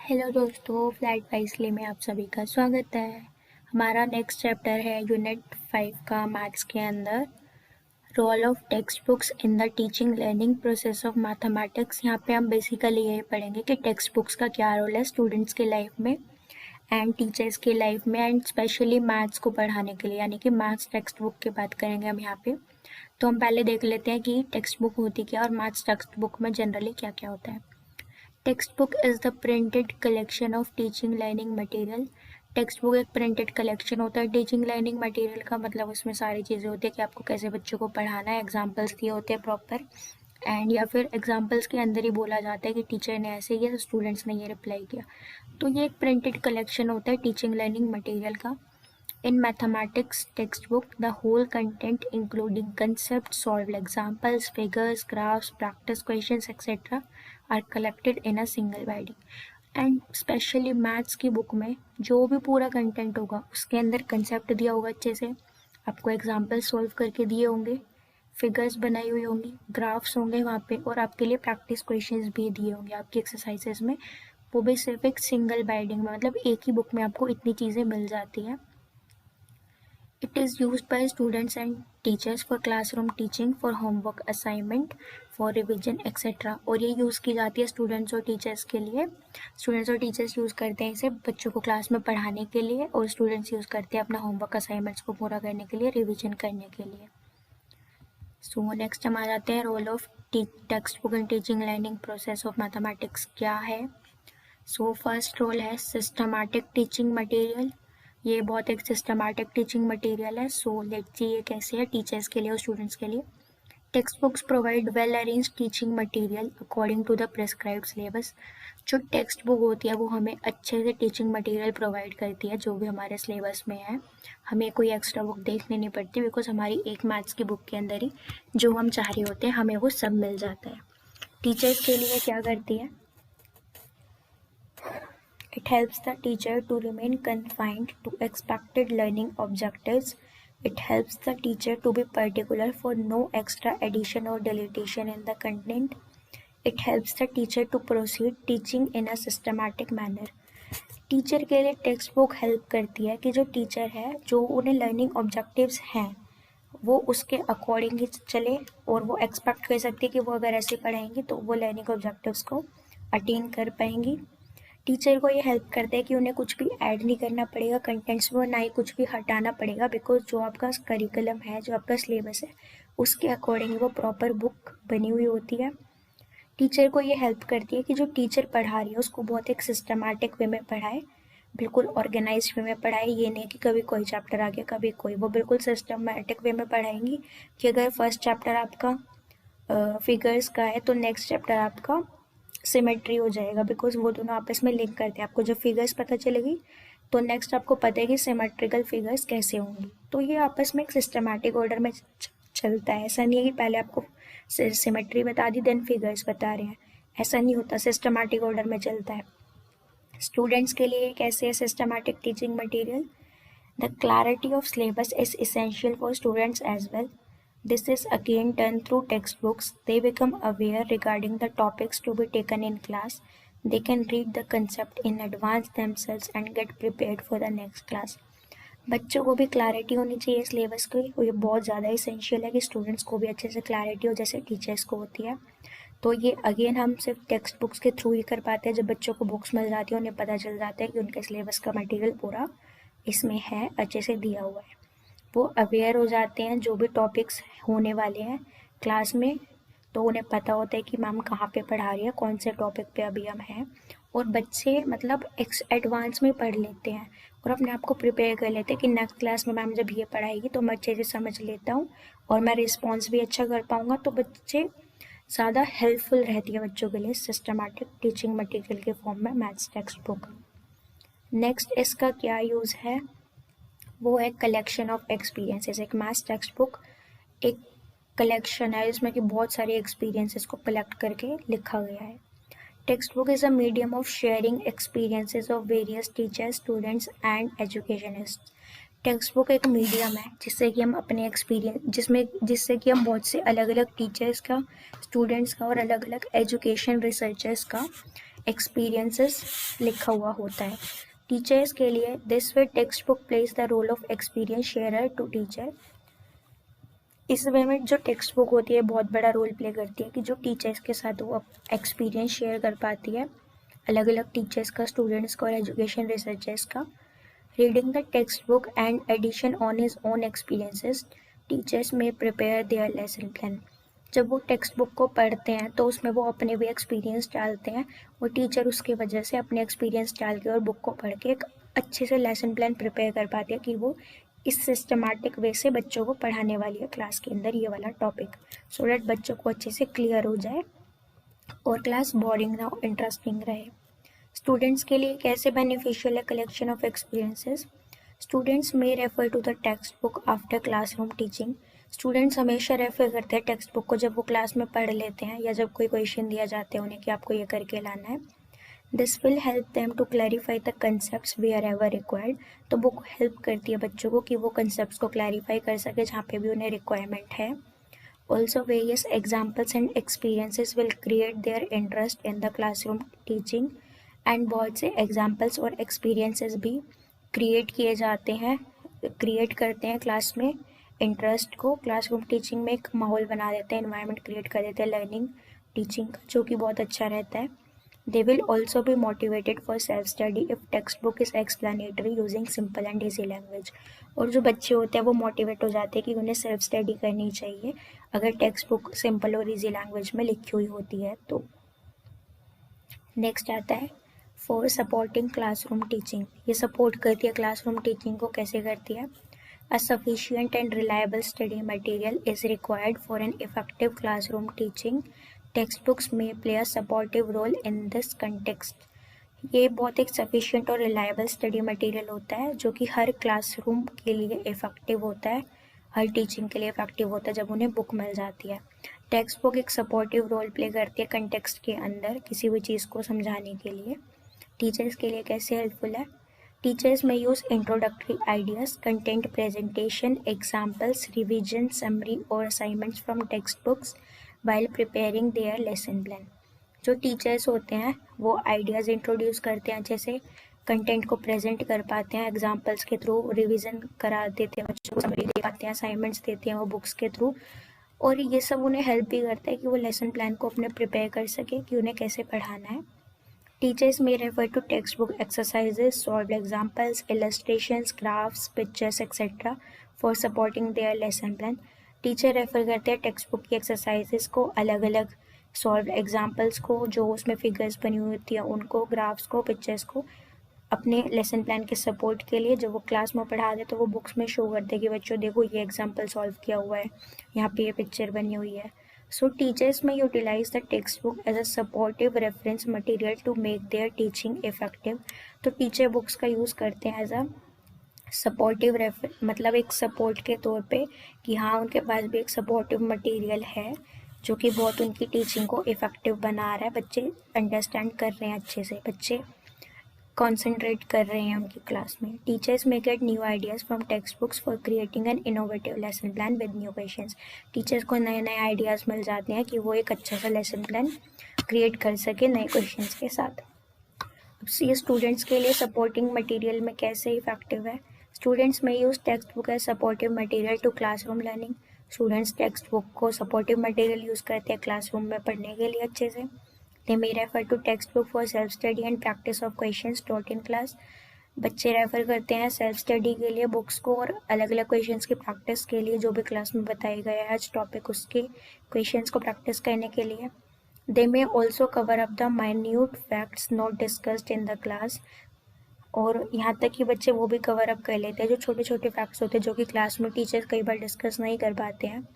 Hello दोस्तों, flat wisely में आप सभी का स्वागत है। हमारा नेक्स्ट चैप्टर है यूनिट 5 का मैथ्स के अंदर role of textbooks in the teaching learning process of mathematics. यहाँ पे हम बेसिकली यही पढ़ेंगे कि टेक्स्ट बुक्स का क्या रोल है स्टूडेंट्स के लाइफ में एंड टीचर्स के लाइफ में एंड स्पेशली मैथ्स को पढ़ाने के लिए, यानी कि मैथ्स टेक्स्ट बुक की बात करेंगे हम यहाँ पे। तो हम पहले देख लेते हैं कि टेक्स्ट बुक होती क्या और मैथ्स टेक्स्ट बुक में जनरली क्या क्या होता है। Text book is the printed collection of teaching learning material. Text book एक प्रिंटेड कलेक्शन होता है टीचिंग लर्निंग मटेरियल का, मतलब उसमें सारी चीज़ें होती है कि आपको कैसे बच्चों को पढ़ाना है, एग्जाम्पल्स दिए होते हैं प्रॉपर एंड या फिर एग्जाम्पल्स के अंदर ही बोला जाता है कि टीचर ने ऐसे किया तो स्टूडेंट्स ने ये रिप्लाई किया। तो ये एक प्रिंटेड कलेक्शन होता है टीचिंग लर्निंग मटेरियल का। In mathematics textbook, the whole content including concepts, solved examples, figures, graphs, practice questions, etc. are collected in a single binding. And specially maths की बुक में जो भी पूरा कंटेंट होगा उसके अंदर कंसेप्ट दिया होगा अच्छे से, आपको एग्जाम्पल सॉल्व करके दिए होंगे, फिगर्स बनाई हुई होंगी, ग्राफ्स होंगे वहाँ पे और आपके लिए प्रैक्टिस क्वेश्चंस भी दिए होंगे आपकी एक्सरसाइजेज में। वो भी सिर्फ एक सिंगल बाइंडिंग में, मतलब एक ही बुक में आपको इतनी चीज़ें मिल जाती हैं। It is used by students and teachers for classroom teaching, for homework assignment, for revision etc. और ये यूज़ की जाती है स्टूडेंट्स और टीचर्स के लिए। स्टूडेंट्स और टीचर्स यूज़ करते हैं इसे बच्चों को क्लास में पढ़ाने के लिए और स्टूडेंट्स यूज़ करते हैं अपना होमवर्क असाइनमेंट्स को पूरा करने के लिए, रिविजन करने के लिए। सो नेक्स्ट हम आ जाते हैं role of textbook in teaching learning process of mathematics क्या है। सो फर्स्ट रोल है सिस्टमैटिक टीचिंग मटेरियल। ये बहुत एक सिस्टमैटिक टीचिंग मटेरियल है। सो लेट्स सी ये कैसे है टीचर्स के लिए और स्टूडेंट्स के लिए। Textbooks provide well arrange teaching material according to the prescribed syllabus. जो टेक्स्ट बुक होती है वो हमें अच्छे से टीचिंग मटेरियल प्रोवाइड करती है जो भी हमारे सिलेबस में है। हमें कोई एक्स्ट्रा बुक देखनी नहीं पड़ती बिकॉज हमारी एक मैथ्स की बुक के अंदर ही जो हम चाह रहे होते हैं हमें वो सब मिल जाता है। टीचर्स के लिए क्या करती है? It helps the teacher to remain confined to expected learning objectives. It helps the teacher to be particular for no extra addition or deletion in the content. It helps the teacher to proceed teaching in a systematic manner. Teacher के लिए text book help करती है कि जो teacher है जो उन्हें learning objectives हैं वो उसके अकॉर्डिंग ही चले और वो एक्सपेक्ट कर सकती है कि वो अगर ऐसे पढ़ाएंगी तो वो लर्निंग ऑब्जेक्टिव्स को अटेन कर पाएंगी। टीचर को ये हेल्प करता है कि उन्हें कुछ भी ऐड नहीं करना पड़ेगा कंटेंट्स में, ना ही कुछ भी हटाना पड़ेगा बिकॉज जो आपका करिकुलम है, जो आपका सिलेबस है उसके अकॉर्डिंग वो प्रॉपर बुक बनी हुई होती है। टीचर को ये हेल्प करती है कि जो टीचर पढ़ा रही है उसको बहुत एक सिस्टमैटिक वे में पढ़ाए, बिल्कुल ऑर्गेनाइज वे में पढ़ाए। ये नहीं कि कभी कोई चैप्टर आ गया कभी कोई, वो बिल्कुल सिस्टमैटिक वे में पढ़ाएंगी कि अगर फर्स्ट चैप्टर आपका फिगर्स का है तो नेक्स्ट चैप्टर आपका सिमेट्री हो जाएगा बिकॉज वो दोनों आपस में लिंक करते हैं। आपको जब फिगर्स पता चलेगी तो नेक्स्ट आपको पता है कि सिमेट्रिकल फिगर्स कैसे होंगी। तो ये आपस में एक सिस्टमैटिक ऑर्डर में चलता है। ऐसा नहीं है कि पहले आपको सिमेट्री बता दी देन फिगर्स बता रहे हैं, ऐसा नहीं होता, सिस्टमैटिक ऑर्डर में चलता है। स्टूडेंट्स के लिए कैसे है systematic teaching material? The clarity of syllabus is essential for students as well. This is again done through textbooks. They become aware regarding the topics to be taken in class. They can read the concept in advance themselves and get prepared for the next class. बच्चों को भी clarity होनी चाहिए syllabus की, और ये बहुत ज़्यादा इसेंशियल है कि स्टूडेंट्स को भी अच्छे से क्लैरिटी हो जैसे टीचर्स को होती है। तो ये अगेन हम सिर्फ टेक्स्ट बुक्स के थ्रू ही कर पाते हैं। जब बच्चों को बुक्स मिल जाती है उन्हें पता चल जाता है कि उनके सिलेबस का मटेरियल पूरा इसमें है, अच्छे से दिया हुआ है। वो अवेयर हो जाते हैं जो भी टॉपिक्स होने वाले हैं क्लास में, तो उन्हें पता होता है कि मैम कहाँ पे पढ़ा रही है, कौन से टॉपिक पे अभी हम हैं। और बच्चे मतलब एडवांस में पढ़ लेते हैं और अपने आप को प्रिपेयर कर लेते हैं कि नेक्स्ट क्लास में मैम जब ये पढ़ाएगी तो मैं अच्छे से समझ लेता हूँ और मैं रिस्पॉन्स भी अच्छा कर पाऊँगा। तो बच्चे ज़्यादा हेल्पफुल रहती है बच्चों के लिए सिस्टमैटिक टीचिंग मटेरियल के फॉर्म में मैथ्स टेक्स्ट बुक। नेक्स्ट इसका क्या यूज़ है? वो है कलेक्शन ऑफ एक्सपीरियंसेस। एक मैथ्स टेक्स्ट बुक एक कलेक्शन है जिसमें कि बहुत सारे एक्सपीरियंसेस को कलेक्ट करके लिखा गया है। Text book is a medium of sharing experiences of various teachers, students and educationist. Text book एक मीडियम है जिससे कि हम अपने एक्सपीरियंस जिससे कि हम बहुत से अलग अलग टीचर्स का, स्टूडेंट्स का और अलग अलग एजुकेशन रिसर्चर्स का एक्सपीरियंसेस लिखा हुआ होता है। टीचर्स के लिए this way textbook plays the role of experience sharer to teacher. इस वे में जो टेक्स्ट बुक होती है बहुत बड़ा रोल प्ले करती है कि जो टीचर्स के साथ वो एक्सपीरियंस शेयर कर पाती है, अलग अलग टीचर्स का, स्टूडेंट्स का और एजुकेशन रिसर्चर्स का। Reading the textbook and addition on his own experiences teachers में प्रिपेयर देयर लेसन प्लान। जब वो टेक्स्ट बुक को पढ़ते हैं तो उसमें वो अपने भी एक्सपीरियंस डालते हैं, वो टीचर उसकी वजह से अपने एक्सपीरियंस डाल के और बुक को पढ़ के एक अच्छे से लेसन प्लान प्रिपेयर कर पाती है कि वो इस सिस्टमैटिक वे से बच्चों को पढ़ाने वाली है क्लास के अंदर ये वाला टॉपिक, सो डैट बच्चों को अच्छे से क्लियर हो जाए और क्लास बोरिंग ना हो, इंटरेस्टिंग रहे। स्टूडेंट्स के लिए कैसे बेनिफिशियल है कलेक्शन ऑफ एक्सपीरियंसेस। स्टूडेंट्स में refer to the textbook after classroom teaching. Students हमेशा रेफर करते हैं टेक्स्ट बुक को जब वो क्लास में पढ़ लेते हैं या जब कोई क्वेश्चन दिया जाते हैं उन्हें कि आपको ये करके लाना है। This will help them to clarify the concept wherever required. तो बुक हेल्प करती है बच्चों को कि वो कंसेप्ट को क्लैरिफाई कर सके जहाँ पे भी उन्हें रिक्वायरमेंट है। Also various examples and experiences will create their interest in the classroom teaching. And बहुत से एग्जाम्पल्स और एक्सपीरियंसेस भी क्रिएट किए जाते हैं, क्रिएट करते हैं क्लास में इंटरेस्ट को, क्लासरूम टीचिंग में एक माहौल बना देते हैं, एनवायरनमेंट क्रिएट कर देते हैं लर्निंग टीचिंग का, जो कि बहुत अच्छा रहता है। They will also be motivated for self study if text book is explanatory using simple and easy language. और जो बच्चे होते हैं वो मोटिवेट हो जाते हैं कि उन्हें सेल्फ स्टडी करनी चाहिए अगर टेक्स्ट बुक सिंपल और ईजी लैंग्वेज में लिखी हुई होती है तो। नेक्स्ट आता है फॉर सपोर्टिंग क्लासरूम टीचिंग। ये सपोर्ट करती है क्लासरूम टीचिंग को, कैसे करती है। A sufficient and reliable study material is required for an effective classroom teaching. Textbooks may play a supportive role in this context. ये बहुत एक sufficient और reliable study material होता है जो कि हर क्लासरूम के लिए इफेक्टिव होता है, हर टीचिंग के लिए इफेक्टिव होता है जब उन्हें बुक मिल जाती है। टेक्स्ट बुक एक सपोर्टिव रोल प्ले करती है कंटेक्स्ट के अंदर किसी भी चीज़ को समझाने के लिए। टीचर्स के लिए कैसे हेल्पफुल है। Teachers may use introductory ideas, content presentation, examples, revision, summary or assignments from textbooks while preparing their lesson plan. जो टीचर्स होते हैं वो आइडियाज़ इंट्रोड्यूस करते हैं, जैसे कंटेंट को प्रेजेंट कर पाते हैं एग्जाम्पल्स के थ्रू, रिवीजन करा देते हैं बच्चों को, समरी दे पाते हैं, असाइनमेंट्स देते हैं वो बुक्स के थ्रू, और ये सब उन्हें हेल्प भी करता है कि वो लेसन प्लान को अपने प्रिपेयर कर सके कि उन्हें कैसे पढ़ाना है। Teachers may refer to textbook exercises, solved examples, illustrations, graphs, pictures, etc. for supporting their lesson plan. Teacher refer करते हैं टेक्स्ट बुक की एक्सरसाइजेस को, अलग अलग सॉल्व एग्जाम्पल्स को, जो उसमें फिगर्स बनी हुई होती है उनको, ग्राफ्स को, पिक्चर्स को, अपने लेसन प्लान के सपोर्ट के लिए। जब वो क्लास में पढ़ा दे तो वो बुक्स में शो करते हैं कि बच्चों देखो ये एग्जाम्पल सॉल्व किया हुआ है, यहाँ पे ये पिक्चर बनी हुई है। So teachers may utilize the textbook as a supportive reference material to make their teaching effective. तो टीचर बुक्स का यूज़ करते हैं एज अ सपोर्टिव मतलब एक सपोर्ट के तौर पे कि हाँ उनके पास भी एक सपोर्टिव मटेरियल है जो कि बहुत उनकी टीचिंग को इफ़ेक्टिव बना रहा है, बच्चे अंडरस्टैंड कर रहे हैं अच्छे से, बच्चे कॉन्सेंट्रेट कर रहे हैं उनकी क्लास में। Teachers may get new ideas from text books for creating an innovative lesson plan with new questions. Teachers को नए नए आइडियाज़ मिल जाते हैं कि वो एक अच्छा सा लेसन प्लान क्रिएट कर सके नए क्वेश्चंस के साथ। ये स्टूडेंट्स के लिए सपोर्टिंग मटेरियल में कैसे इफेक्टिव है। स्टूडेंट्स में use textbook as supportive material to classroom learning. Students textbook को सपोर्टिव मटेरियल यूज़ करते हैं क्लासरूम में पढ़ने के लिए अच्छे से। They may refer to textbook for self-study and practice of questions taught in class. बच्चे रेफर करते हैं सेल्फ स्टडी के लिए बुक्स को और अलग अलग क्वेश्चंस की प्रैक्टिस के लिए, जो भी क्लास में बताया गया है आज टॉपिक उसके क्वेश्चंस को प्रैक्टिस करने के लिए। They may also cover up the minute facts not discussed in the class. और यहाँ तक कि बच्चे वो भी कवर अप कर लेते हैं जो छोटे छोटे फैक्ट्स होते हैं जो कि क्लास में टीचर्स कई बार डिस्कस नहीं कर पाते हैं।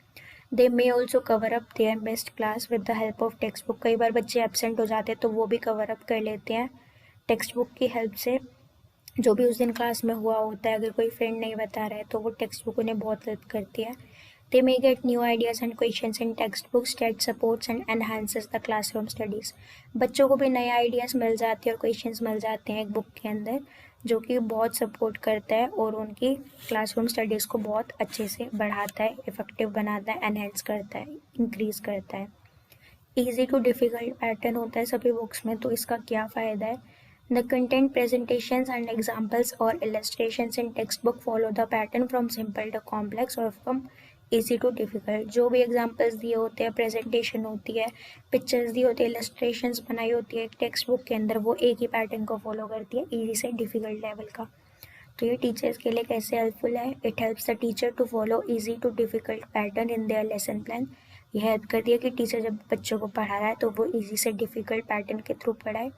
They may also cover up their missed class with the help of textbook. कई बार बच्चे एबसेंट हो जाते हैं तो वो भी कवर अप कर लेते हैं टेक्स्ट बुक की हेल्प से, जो भी उस दिन क्लास में हुआ होता है। अगर कोई फ्रेंड नहीं बता रहा है तो वो टेक्स्ट बुक उन्हें बहुत हेल्प करती है। They may get new ideas and questions in textbooks that supports and enhances the classroom studies. बच्चों को भी नए आइडियाज़ मिल जाते हैं और क्वेश्चंस मिल जाते हैं एक बुक के अंदर, जो कि बहुत सपोर्ट करता है और उनकी क्लासरूम स्टडीज़ को बहुत अच्छे से बढ़ाता है, इफ़ेक्टिव बनाता है, एनहेंस करता है, इंक्रीज़ करता है। ईजी टू डिफ़िकल्ट पैटर्न होता है सभी बुक्स में, तो इसका क्या फ़ायदा है? The content presentations and examples और illustrations in textbook follow the pattern from simple to complex और फ्रॉम ईजी टू डिफ़िकल्ट। जो भी एग्जांपल्स दिए होते हैं, प्रेजेंटेशन होती है, पिक्चर्स दी होती है, इलस्ट्रेशंस बनाई होती है टेक्स्ट बुक के अंदर, वो एक ही पैटर्न को फॉलो करती है, ईजी से डिफ़िकल्ट लेवल का। तो ये टीचर्स के लिए कैसे हेल्पफुल है? It helps the teacher to follow easy to difficult pattern in their lesson plan. ये हेल्प करती है कि टीचर जब बच्चों को पढ़ा रहा है तो वो ईजी से डिफ़िकल्ट पैटर्न के थ्रू पढ़ाए।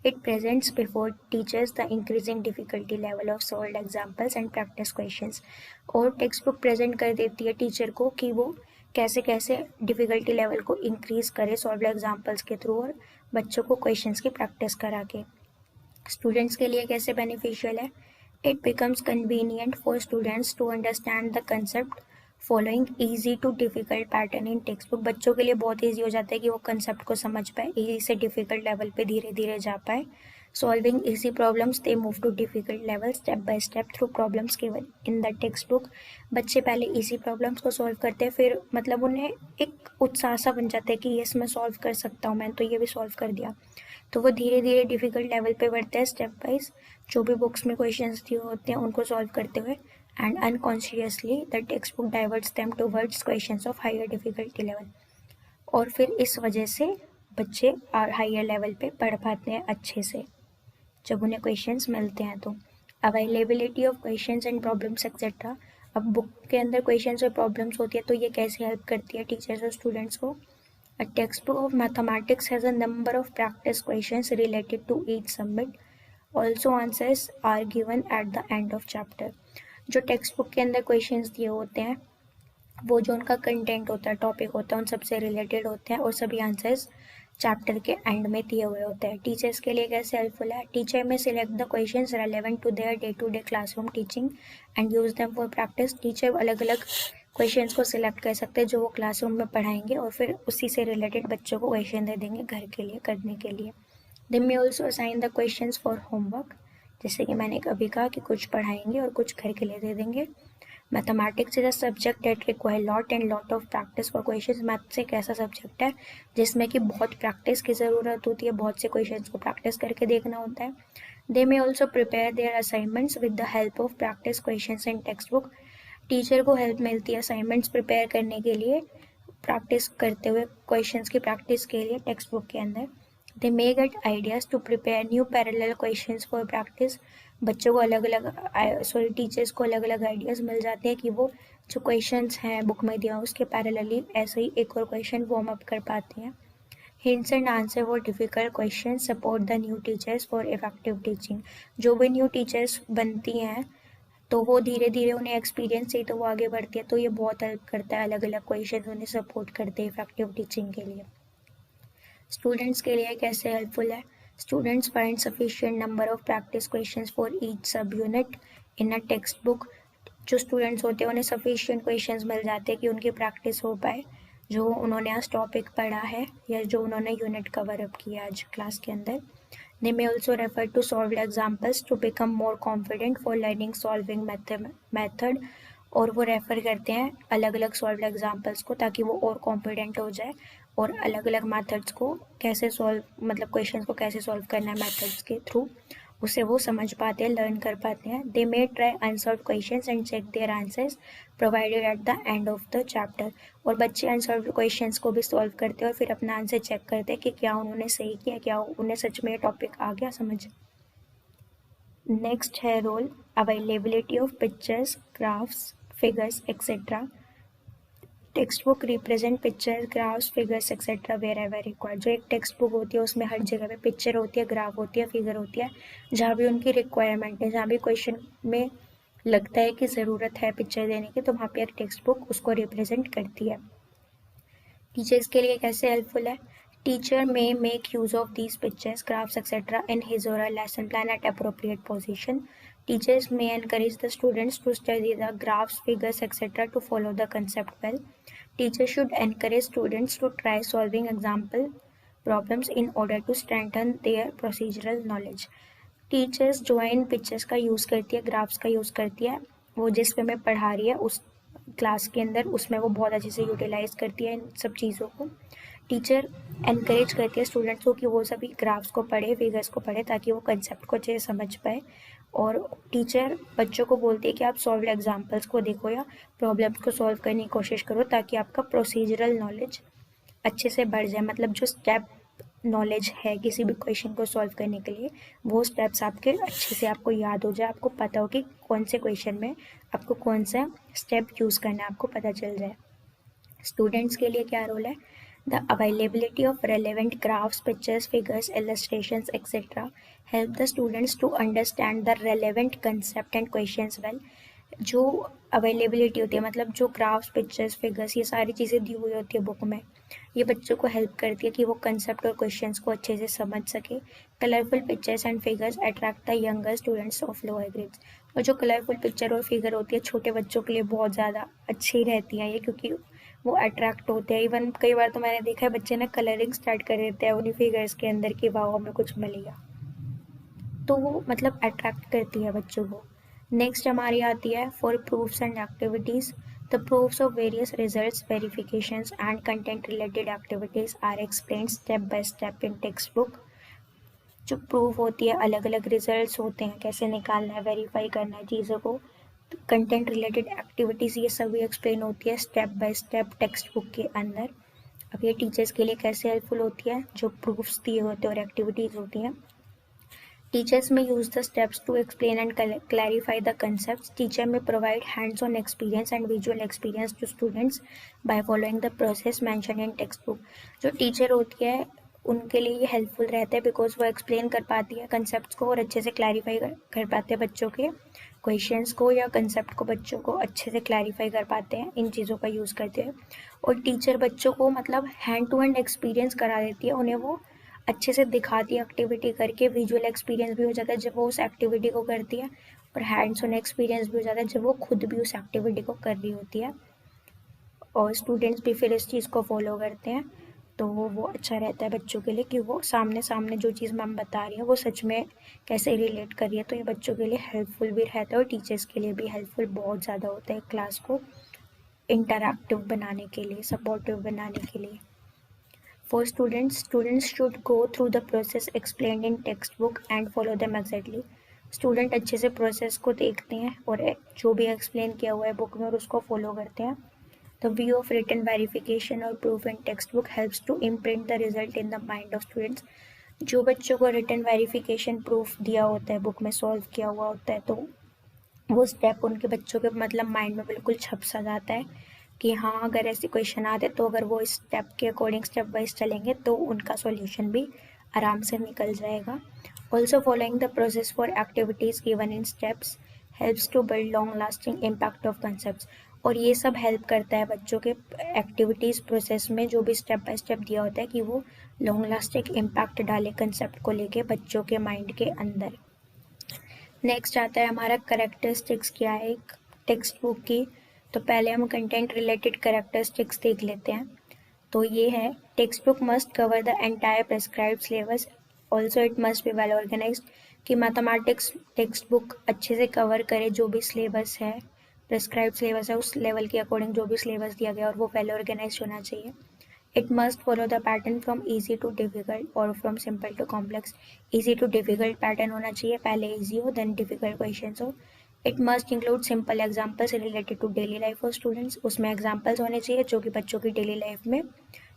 It presents before teachers the increasing difficulty level of solved examples and practice questions. और टेक्स्ट बुक प्रेजेंट कर देती है टीचर को कि वो कैसे कैसे डिफ़िकल्टी लेवल को इंक्रीज करे सॉल्व्ड एग्जाम्पल्स के थ्रू और बच्चों को क्वेश्चंस की प्रैक्टिस करा के। स्टूडेंट्स के लिए कैसे बेनिफिशियल है? It becomes convenient for students to understand the concept following easy to difficult pattern in textbook। बच्चों के लिए बहुत ईजी हो जाता है कि वो कंसेप्ट को समझ पाए, ईजी से डिफिकल्ट लेवल पे धीरे धीरे जा पाए। Solving easy problems they move to difficult level step by step through problems given in the textbook. बच्चे पहले ईजी प्रॉब्लम्स को सॉल्व करते हैं, फिर मतलब उन्हें एक उत्साह सा बन जाता है कि यस मैं सॉल्व कर सकता हूँ, मैंने तो ये भी सॉल्व कर दिया। तो वो धीरे धीरे डिफिकल्ट लेवल पे बढ़ते हैं स्टेप वाइज, जो भी बुक्स में क्वेश्चंस दिए होते हैं उनको सॉल्व करते हुए। And unconsciously the textbook diverts them towards questions of higher difficulty level. और फिर इस वजह से बच्चे हायर लेवल पे पढ़ पाते हैं अच्छे से जब उन्हें क्वेश्चंस मिलते हैं। तो availability of questions and problems etcetera. अब बुक के अंदर क्वेश्चंस और प्रॉब्लम्स होती है, तो ये कैसे हेल्प करती है टीचर्स और स्टूडेंट्स को? A textbook of mathematics has a number of practice questions related to each subject. Also answers are given at the end of chapter. जो टेक्स्ट बुक के अंदर क्वेश्चंस दिए होते हैं वो जो उनका कंटेंट होता है, टॉपिक होता है, उन सबसे रिलेटेड होते हैं और सभी आंसर्स चैप्टर के एंड में दिए हुए होते हैं। टीचर्स के लिए कैसे हेल्पफुल है? टीचर में select the questions relevant to their day to day classroom teaching and use them for practice. Teacher अलग अलग क्वेश्चंस को सिलेक्ट कर सकते हैं जो वो क्लासरूम में पढ़ाएंगे और फिर उसी से रिलेटेड बच्चों को क्वेश्चन दे देंगे घर के लिए करने के लिए। They may also assign the questions for homework, जैसे कि मैंने अभी कहा कि कुछ पढ़ाएंगे और कुछ घर के लिए दे देंगे। Mathematics is a subject that require lot and lot of practice for questions. Maths एक ऐसा सब्जेक्ट है जिसमें कि बहुत प्रैक्टिस की ज़रूरत होती है, बहुत से क्वेश्चंस को प्रैक्टिस करके देखना होता है। They may also prepare their assignments with the help of practice questions in textbook. Teacher को हेल्प मिलती है असाइनमेंट्स प्रिपेयर करने के लिए, प्रैक्टिस करते हुए क्वेश्चंस की प्रैक्टिस के लिए टेक्स्ट बुक के अंदर। They may get ideas to prepare new parallel questions for practice. बच्चों को अलग अलग टीचर्स को अलग अलग आइडियाज़ मिल जाते हैं कि वो जो क्वेश्चंस हैं बुक में दिया उसके पैरेलली ऐसे ही एक और क्वेश्चन वार्म अप कर पाते हैं। Hints and answer for difficult question support the new teachers for effective teaching. जो भी न्यू टीचर्स बनती हैं तो वो धीरे धीरे उन्हें एक्सपीरियंस से ही तो वो आगे बढ़ती है, तो ये बहुत हेल्प करता है, अलग अलग क्वेश्चन उन्हें सपोर्ट करते हैं इफेक्टिव टीचिंग के लिए। स्टूडेंट्स के लिए कैसे हेल्पफुल है? Students find sufficient number of practice questions for each सब unit in a text book. जो स्टूडेंट्स होते हैं उन्हें सफिशिएंट क्वेश्चंस मिल जाते हैं कि उनकी प्रैक्टिस हो पाए, जो उन्होंने आज टॉपिक पढ़ा है या जो उन्होंने यूनिट कवर अप किया आज क्लास के अंदर। They may also refer to solved examples to become more confident for learning solving method। और वो रेफ़र करते हैं अलग अलग सॉल्व एग्जाम्पल्स को ताकि वो और कॉन्फिडेंट हो जाए और अलग अलग मेथड्स को कैसे सॉल्व मतलब क्वेश्चंस को कैसे सॉल्व करना है मेथड्स के थ्रू, उसे वो समझ पाते हैं, लर्न कर पाते हैं। They may try unsolve questions and check their answers provided at the end of the chapter. और बच्चे अनसॉल्व क्वेश्चंस को भी सॉल्व करते हैं और फिर अपना आंसर चेक करते हैं कि क्या उन्होंने सही किया, क्या उन्हें सच में टॉपिक आ गया समझ। नेक्स्ट है role availability of pictures, graphs, figures etcetera. Textbook represent picture, graphs, figures etcetera wherever required. जो एक टेक्स्ट बुक होती है उसमें हर जगह पे पिक्चर होती है, ग्राफ होती है, फिगर होती है, जहाँ भी उनकी रिक्वायरमेंट है, जहाँ भी क्वेश्चन में लगता है कि ज़रूरत है पिक्चर देने की, तो वहाँ पे एक टेक्स्ट बुक उसको रिप्रेजेंट करती है। टीचर्स के लिए कैसे हेल्पफुल है? Teacher may make use of these pictures, graphs, etc. in his or her lesson plan at appropriate position. Teachers may encourage the students to study the graphs, figures, etc. to follow the concept well. Teachers should encourage students to try solving example problems in order to strengthen their procedural knowledge. Teachers जो है इन pictures का use करती है, graphs का use करती है, वो जिस पे मैं पढ़ा रही है उस क्लास के अंदर उसमें वो बहुत अच्छे से यूटिलाइज़ करती है इन सब चीज़ों को। टीचर एनकरेज करती है स्टूडेंट्स को कि वो सभी ग्राफ्स को पढ़े, फिगर्स को पढ़े, ताकि वो कंसेप्ट को अच्छे से समझ पाए। और टीचर बच्चों को बोलती है कि आप सॉल्व एग्जाम्पल्स को देखो या प्रॉब्लम्स को सॉल्व करने की कोशिश करो, ताकि आपका प्रोसीजरल नॉलेज अच्छे से बढ़ जाए। मतलब जो स्टेप नॉलेज है किसी भी क्वेश्चन को सॉल्व करने के लिए, वो स्टेप्स आपके अच्छे से आपको याद हो जाए, आपको पता हो कि कौन से क्वेश्चन में आपको कौन सा स्टेप यूज़ करना है, आपको पता चल जाए। स्टूडेंट्स के लिए क्या रोल है? The availability of relevant graphs, pictures, figures, illustrations, etc. help the students to understand the relevant concept and questions well. जो अवेलेबिलिटी होती है, मतलब जो ग्राफ्स, पिक्चर्स, फिगर्स, ये सारी चीज़ें दी हुई होती है बुक में, ये बच्चों को हेल्प करती है कि वो कंसेप्ट और क्वेश्चंस को अच्छे से समझ सके। Colourful pictures and figures attract the younger students of lower grades. और जो कलरफुल पिक्चर और फिगर होती है छोटे बच्चों के लिए बहुत ज़्यादा अच्छी रहती है ये, क्योंकि वो अट्रैक्ट होते हैं। इवन कई बार तो मैंने देखा है बच्चे ना कलरिंग स्टार्ट कर देते हैं उन्हीं फिगर्स के अंदर कि वाह हमें कुछ मिल गया, तो वो मतलब अट्रैक्ट करती है बच्चों को। नेक्स्ट हमारी आती है for proofs and activities. The proofs of various results, verifications and content related activities are explained step by step in textbook. जो प्रूफ होती है, अलग अलग रिजल्ट्स होते हैं, कैसे निकालना है, वेरीफाई करना है चीज़ों को, कंटेंट रिलेटेड एक्टिविटीज़, ये सभी एक्सप्लेन होती है step by step text book के अंदर। अब ये टीचर्स के लिए कैसे हेल्पफुल होती है? जो प्रूफ्स दिए होते हैं और एक्टिविटीज़ होती हैं, teachers may use the steps to explain and clarify the concepts. Teacher may provide hands on experience and visual experience to students by following the process mention in textbook. जो teacher होती है उनके लिए ये helpful रहता है, because वो explain कर पाती है कंसेप्ट्स को और अच्छे से क्लैरिफाई कर पाते हैं बच्चों के क्वेश्चंस को या कंसेप्ट को, बच्चों को अच्छे से क्लैरिफाई कर पाते हैं इन चीज़ों का यूज़ करते हैं। और टीचर बच्चों को मतलब हैंड टू हैंड एक्सपीरियंस करा देती है, उन्हें वो अच्छे से दिखाती है एक्टिविटी करके। विजुअल एक्सपीरियंस भी हो जाता है जब वो उस एक्टिविटी को करती है, और हैंड्स ऑन एक्सपीरियंस भी हो जाता है जब वो खुद भी उस एक्टिविटी को कर रही होती है, और स्टूडेंट्स भी फिर इस चीज़ को फॉलो करते हैं। तो वो अच्छा रहता है बच्चों के लिए कि वो सामने सामने जो चीज़ मैम बता रही है वो सच में कैसे रिलेट कर रही है। तो ये बच्चों के लिए हेल्पफुल भी रहता है और टीचर्स के लिए भी हेल्पफुल बहुत ज़्यादा होता है क्लास को इंटरैक्टिव बनाने के लिए, सपोर्टिव बनाने के लिए। For students, students should go through the process explained in textbook and follow them exactly. Student अच्छे से प्रोसेस को देखते हैं और जो भी एक्सप्लेन किया हुआ है बुक में और उसको फॉलो करते हैं। The view of written verification or proof in textbook helps to imprint the result in the mind of students. जो बच्चों को रिटन वेरिफिकेशन प्रूफ दिया होता है बुक में, सॉल्व किया हुआ होता है, तो वो स्टेप उनके बच्चों के मतलब माइंड में बिल्कुल छप सा जाता है कि हाँ अगर ऐसे क्वेश्चन आते तो अगर वो इस स्टेप के अकॉर्डिंग स्टेप वाइज चलेंगे तो उनका सॉल्यूशन भी आराम से निकल जाएगा। Also following the process for activities given in steps helps to build long lasting impact of concepts. और ये सब हेल्प करता है बच्चों के एक्टिविटीज़ प्रोसेस में, जो भी स्टेप बाय स्टेप दिया होता है, कि वो लॉन्ग लास्टिंग इम्पैक्ट डाले कंसेप्ट को लेके बच्चों के माइंड के अंदर। नेक्स्ट आता है हमारा कैरेक्टरिस्टिक्स क्या है एक टेक्स्ट बुक की। तो पहले हम कंटेंट रिलेटेड कैरेक्टरिस्टिक्स देख लेते हैं। तो ये है, textbook must cover the entire prescribed syllabus, also it must be well organised. कि मैथमेटिक्स टेक्स्ट बुक अच्छे से कवर करे जो भी सिलेबस है, प्रेस्क्राइब सिलेबस है, उस लेवल के अकॉर्डिंग जो भी सिलेबस दिया गया और वो वेल ऑर्गेनाइज होना चाहिए। It must follow the pattern from easy to difficult और from simple to complex. Easy to difficult pattern होना चाहिए, पहले ईजी हो देन डिफिकल्ट क्वेश्चन हो। It must include simple examples related to daily life of students. उसमें examples होने चाहिए जो कि बच्चों की डेली लाइफ में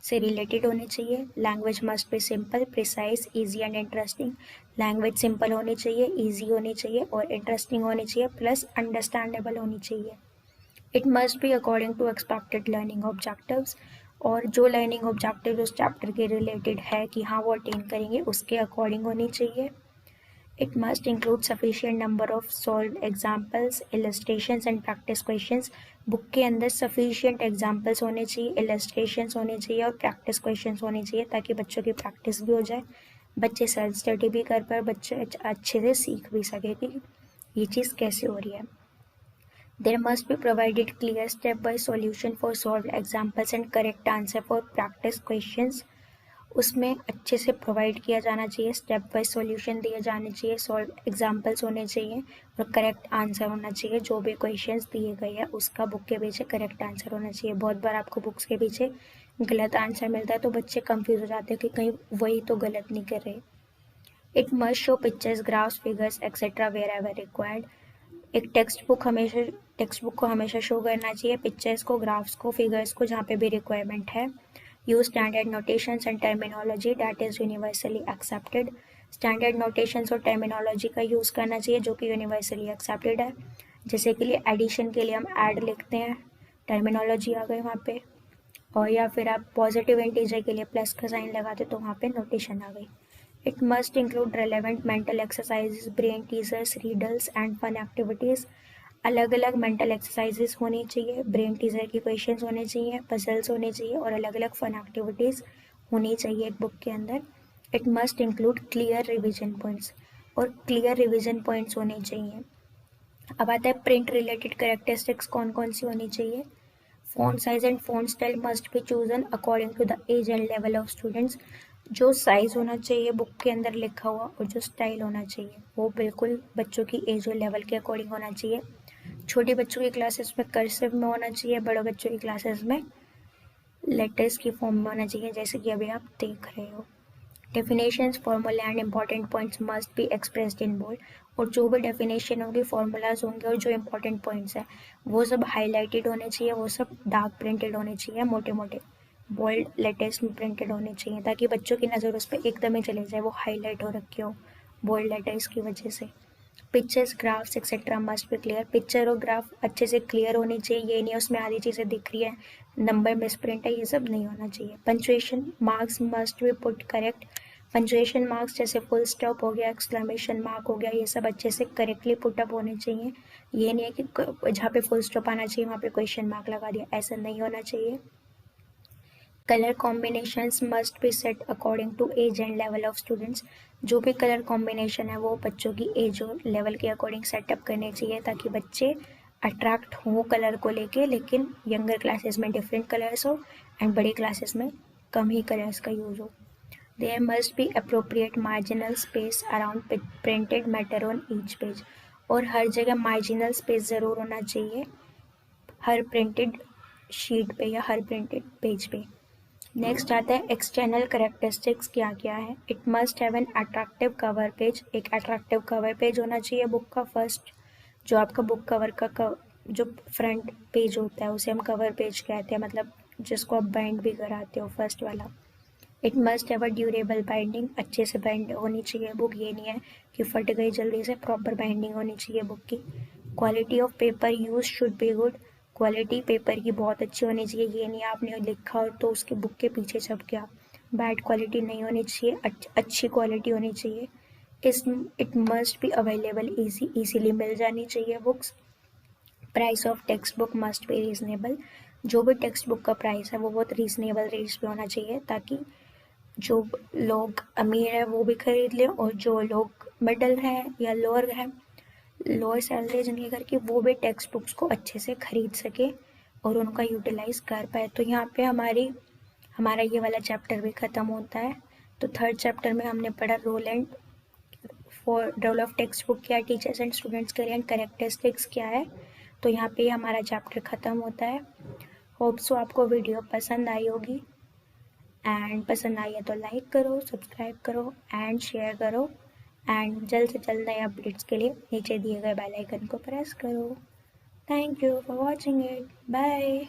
से रिलेटेड होने चाहिए। Language must be simple, precise, easy and interesting. Language simple होनी चाहिए, ईजी होनी चाहिए और इंटरेस्टिंग होनी चाहिए, प्लस अंडरस्टैंडेबल होनी चाहिए। It must be according to expected learning objectives. और जो लर्निंग ऑब्जेक्टिव उस चैप्टर के रिलेटेड है कि हाँ वो अटेन करेंगे, उसके अकॉर्डिंग होनी चाहिए। It must include sufficient number of solved examples, illustrations and practice questions. Book के अंदर sufficient examples होने चाहिए, illustrations होने चाहिए और practice questions होने चाहिए, ताकि बच्चों की प्रैक्टिस भी हो जाए, बच्चे सेल्फ स्टडी भी कर पाए, बच्चे अच्छे से सीख भी सके कि ये चीज़ कैसे हो रही है। There must be provided clear step-by solution for solved examples and correct answer for practice questions. उसमें अच्छे से प्रोवाइड किया जाना चाहिए, स्टेप बाय सॉल्यूशन दिए जाने चाहिए, सॉल्व एग्जांपल्स होने चाहिए और करेक्ट आंसर होना चाहिए। जो भी क्वेश्चंस दिए गए हैं उसका बुक के पीछे करेक्ट आंसर होना चाहिए। बहुत बार आपको बुक्स के पीछे गलत आंसर मिलता है तो बच्चे कंफ्यूज हो जाते हैं कि कहीं वही तो गलत नहीं कर रहे। It must show pictures, graphs, figures etcetera wherever required. एक टेक्स्ट बुक को हमेशा शो करना चाहिए पिक्चर्स को, ग्राफ्स को, फिगर्स को जहाँ पे भी रिक्वायरमेंट है। Use standard notations and terminology that is universally accepted. Standard notations और टर्मिनोलॉजी का यूज़ करना चाहिए जो कि यूनिवर्सली एक्सेप्टेड है। जैसे कि लिए एडिशन के लिए हम ऐड लिखते हैं, टर्मिनोलॉजी आ गई वहाँ पे। और या फिर आप पॉजिटिव इंटीजर के लिए प्लस का साइन लगाते तो वहाँ पे नोटेशन आ गई। It must include relevant mental exercises, brain teasers, riddles and fun activities. अलग अलग मेंटल एक्सरसाइजेज होनी चाहिए, ब्रेन टीजर की क्वेश्चंस होने चाहिए, पजल्स होने चाहिए और अलग अलग फन एक्टिविटीज़ होनी चाहिए एक बुक के अंदर। It must include clear revision points, और क्लियर रिविजन पॉइंट्स होने चाहिए। अब आता है प्रिंट रिलेटेड कैरेक्टरिस्टिक्स कौन कौन सी होनी चाहिए। Font size and font style must be chosen according to the age and level of students। जो साइज होना चाहिए बुक के अंदर लिखा हुआ और जो स्टाइल होना चाहिए वो बिल्कुल बच्चों की एज और लेवल के अकॉर्डिंग होना चाहिए। छोटे बच्चों की क्लासेस में कर्सिव में होना चाहिए, बड़े बच्चों की क्लासेस में लेटर्स की फॉर्म में होना चाहिए, जैसे कि अभी आप देख रहे हो। Definitions, formula and important points must be expressed in bold. और जो भी डेफिनेशन होंगे, फॉर्मूलाज होंगे और जो इंपॉर्टेंट पॉइंट्स हैं वो सब हाईलाइटेड होने चाहिए, वो सब डार्क प्रिंटेड होने चाहिए, मोटे मोटे बोल्ड लेटर्स में प्रिंटेड होने चाहिए, ताकि बच्चों की नज़र उस पर एकदम ही चले जाए, वो हाईलाइट हो रखे हो बोल्ड लेटर्स की वजह से। Pictures, graphs etcetera must be clear. Picture और ग्राफ अच्छे से क्लियर होनी चाहिए, ये नहीं उसमें आधी चीज़ें दिख रही है, नंबर मिसप्रिंट है, ये सब नहीं होना चाहिए। Punctuation marks must be put correct. Punctuation marks जैसे फुल स्टॉप हो गया, एक्सक्लेमेशन मार्क हो गया, ये सब अच्छे से करेक्टली पुटअप होने चाहिए। ये नहीं है कि जहाँ पे फुल स्टॉप आना चाहिए वहाँ पे क्वेश्चन मार्क लगा दिया, ऐसा नहीं होना चाहिए। Colour combinations must be set according to age and level of students. जो भी कलर कॉम्बिनेशन है वो बच्चों की एज और लेवल के अकॉर्डिंग सेटअप करने चाहिए, ताकि बच्चे अट्रैक्ट हों कलर को लेके, लेकिन यंगर क्लासेस में डिफरेंट कलर्स हो एंड बड़ी क्लासेस में कम ही कलर्स का यूज़ हो। There must be appropriate marginal space around printed matter on each page। और हर जगह मार्जिनल स्पेस ज़रूर होना चाहिए हर प्रिंटेड शीट पे या हर प्रिंटेड पेज पे। नेक्स्ट आता है एक्सटर्नल करेक्टरिस्टिक्स क्या क्या है। It must have an attractive cover page. एक अट्रैक्टिव कवर पेज होना चाहिए बुक का। फर्स्ट जो आपका बुक कवर का जो फ्रंट पेज होता है उसे हम कवर पेज कहते हैं, मतलब जिसको आप बाइंड भी कराते हो, फर्स्ट वाला। It must have a durable binding. अच्छे से बाइंड होनी चाहिए बुक, ये नहीं है कि फट गई जल्दी से, प्रॉपर बाइंडिंग होनी चाहिए बुक की। Quality of paper use should be good. Quality paper की बहुत अच्छी होनी चाहिए, ये नहीं आपने लिखा और तो उसके बुक के पीछे छप गया, बैड क्वालिटी नहीं होनी चाहिए, अच्छी क्वालिटी होनी चाहिए। It must be available easily मिल जानी चाहिए books. Price of textbook must be reasonable. जो भी टेक्स्ट बुक का प्राइस है वो बहुत रीजनेबल रेट्स पे होना चाहिए, ताकि जो लोग अमीर है वो भी खरीद लें और जो लोग मिडल है या लोअर सैलरी जिनके घर की, वो भी टेक्स्ट बुक्स को अच्छे से खरीद सके और उनका यूटिलाइज कर पाए। तो यहाँ पे हमारा ये वाला चैप्टर भी ख़त्म होता है। तो थर्ड चैप्टर में हमने पढ़ा रोल ऑफ टेक्स्ट बुक क्या है टीचर्स एंड स्टूडेंट्स के लिए, एंड कैरेक्टरिस्टिक्स क्या है। तो यहाँ पे हमारा चैप्टर ख़त्म होता है। होप सो आपको वीडियो पसंद आई होगी, एंड पसंद आई है तो लाइक करो, सब्सक्राइब करो एंड शेयर करो, एंड जल्द से जल्द नए अपडेट्स के लिए नीचे दिए गए बेल आइकन को प्रेस करो। Thank you for watching it, bye.